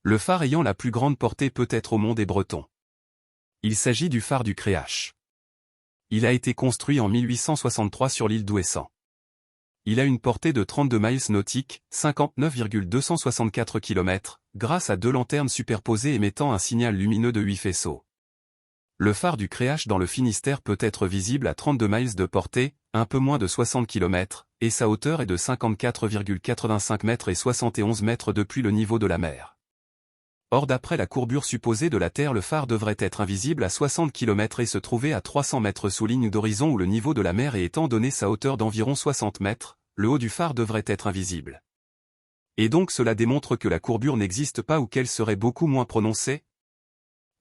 Le phare ayant la plus grande portée peut-être au monde est breton. Il s'agit du phare du Créache. Il a été construit en 1863 sur l'île d'Ouessant. Il a une portée de 32 miles nautiques, 59,264 km, grâce à 2 lanternes superposées émettant un signal lumineux de 8 faisceaux. Le phare du Créache dans le Finistère peut être visible à 32 miles de portée, un peu moins de 60 km, et sa hauteur est de 54,85 mètres et 71 mètres depuis le niveau de la mer. Or d'après la courbure supposée de la Terre, le phare devrait être invisible à 60 km et se trouver à 300 mètres sous ligne d'horizon où le niveau de la mer est, étant donné sa hauteur d'environ 60 mètres, le haut du phare devrait être invisible. Et donc cela démontre que la courbure n'existe pas ou qu'elle serait beaucoup moins prononcée.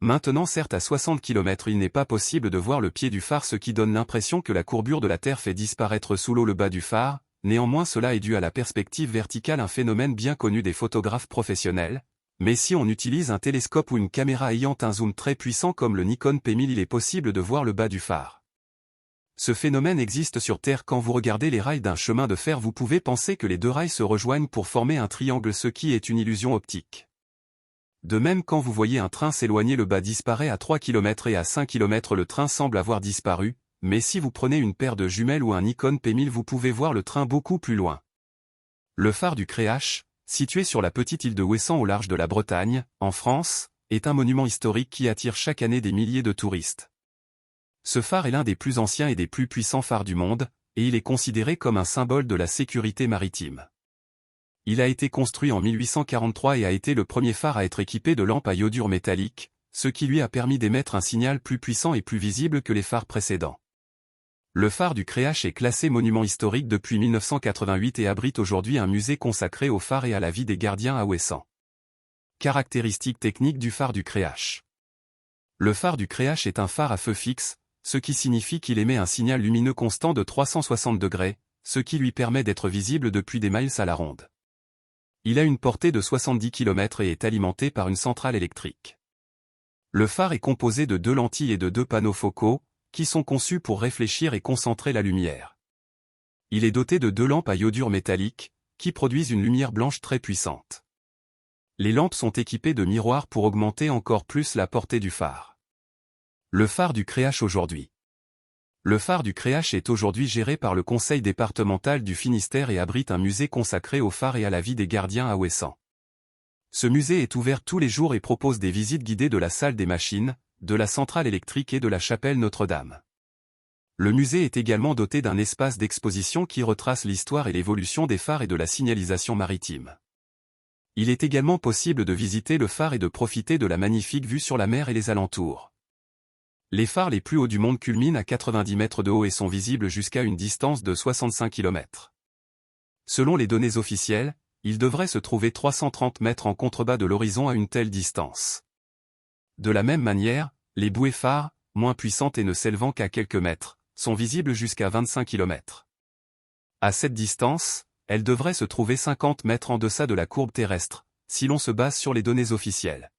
Maintenant certes à 60 km il n'est pas possible de voir le pied du phare, ce qui donne l'impression que la courbure de la Terre fait disparaître sous l'eau le bas du phare, néanmoins cela est dû à la perspective verticale, un phénomène bien connu des photographes professionnels. Mais si on utilise un télescope ou une caméra ayant un zoom très puissant comme le Nikon P1000, il est possible de voir le bas du phare. Ce phénomène existe sur Terre. Quand vous regardez les rails d'un chemin de fer, vous pouvez penser que les 2 rails se rejoignent pour former un triangle, ce qui est une illusion optique. De même, quand vous voyez un train s'éloigner, le bas disparaît à 3 km et à 5 km le train semble avoir disparu, mais si vous prenez une paire de jumelles ou un Nikon P1000, vous pouvez voir le train beaucoup plus loin. Le phare du Créache, situé sur la petite île de Ouessant au large de la Bretagne, en France, est un monument historique qui attire chaque année des milliers de touristes. Ce phare est l'un des plus anciens et des plus puissants phares du monde, et il est considéré comme un symbole de la sécurité maritime. Il a été construit en 1843 et a été le premier phare à être équipé de lampes à iodure métallique, ce qui lui a permis d'émettre un signal plus puissant et plus visible que les phares précédents. Le phare du Créache est classé monument historique depuis 1988 et abrite aujourd'hui un musée consacré au phare et à la vie des gardiens à Ouessant. Caractéristiques techniques du phare du Créache. Le phare du Créache est un phare à feu fixe, ce qui signifie qu'il émet un signal lumineux constant de 360 degrés, ce qui lui permet d'être visible depuis des miles à la ronde. Il a une portée de 70 km et est alimenté par une centrale électrique. Le phare est composé de 2 lentilles et de 2 panneaux focaux, qui sont conçus pour réfléchir et concentrer la lumière. Il est doté de 2 lampes à iodure métallique, qui produisent une lumière blanche très puissante. Les lampes sont équipées de miroirs pour augmenter encore plus la portée du phare. Le phare du Créache aujourd'hui. Le phare du Créache est aujourd'hui géré par le conseil départemental du Finistère et abrite un musée consacré au phare et à la vie des gardiens à Ouessant. Ce musée est ouvert tous les jours et propose des visites guidées de la salle des machines, de la centrale électrique et de la chapelle Notre-Dame. Le musée est également doté d'un espace d'exposition qui retrace l'histoire et l'évolution des phares et de la signalisation maritime. Il est également possible de visiter le phare et de profiter de la magnifique vue sur la mer et les alentours. Les phares les plus hauts du monde culminent à 90 mètres de haut et sont visibles jusqu'à une distance de 65 km. Selon les données officielles, il devrait se trouver 330 mètres en contrebas de l'horizon à une telle distance. De la même manière, les bouées phares, moins puissantes et ne s'élevant qu'à quelques mètres, sont visibles jusqu'à 25 km. À cette distance, elles devraient se trouver 50 mètres en deçà de la courbe terrestre, si l'on se base sur les données officielles.